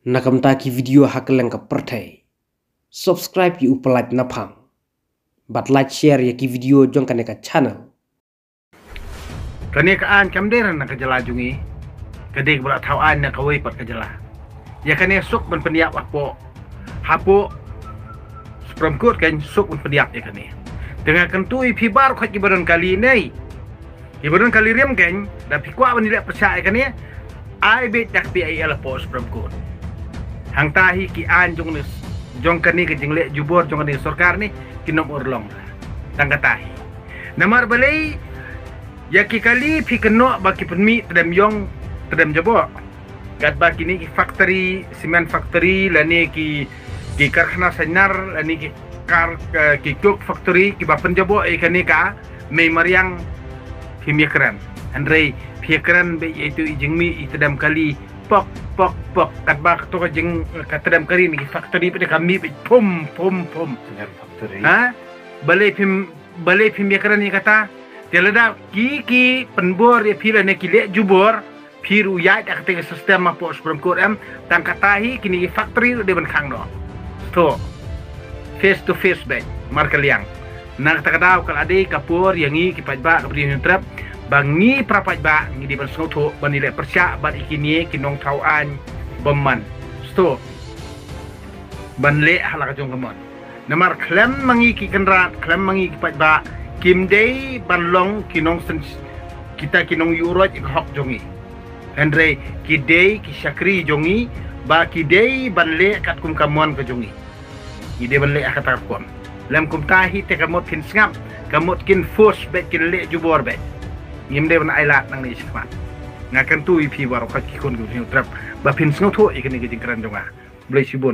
Nakam taki video hakeleng ka pertai. Subscribe ki upalait napang. But like share ya ki video jong kaneka channel. Kani kaan kamderan na kajala jungi. Kadig berat tawaan na kawai pat kajala. Ya kani suk ban peniap apo. Hapo Supreme Court kan suk ban peniap ya kani. Dengan kentui pibar khat kibaran kali ni. Kibaran kali riam kan da pikwa ban dilek percaya kani. Ai bet dak pi ai ala po Supreme Court. Hang tahi ki an jong ni jong kani ke jingle jubor jong kani sarkar ni kinom urlong. Tang katahi. Namar balai ya ki kali pi keno baki penmi tedem yong tedem jabo. Gat baki ni ki factory cement factory lani ki karkhana senar lani ki coke factory ki bapen jabo kani ka me mariang himikran. Andre piekran be itu ijingmi itedam kali pok kat bak to jeng katedam kali ni factory pe kami pum factory ha balai pim piekran ni kata telada ki penbor ya pila ne ki jubor piru ya dak te sistem apa Supreme Court tang katahi kini factory de ban khang do to face to face back marka liang nak takadaw kal ade kapur yangi ki pajba kabri trap bangi prapaj ba ngi di ban snoto banile persya ban ikini kinong tauan bomman sto banle halaka jong kamon namar klem mangi ki kenrat klem mangi ki pajba kim day banlong kinong kita kinong yuroj ik hok jongi andre ki day ki syakri jongi ba ki day banle kat kum kamon ke jongi ide banle akata kom lem kum tahi te kamot kin ngap kamot kin force bet kin le jubor bet yimde ban ailat nang ni sikmat ngakan tu ipi waro khat ki kon gu trap ba pin sngo tho ikani ge jingkran jonga blai sibon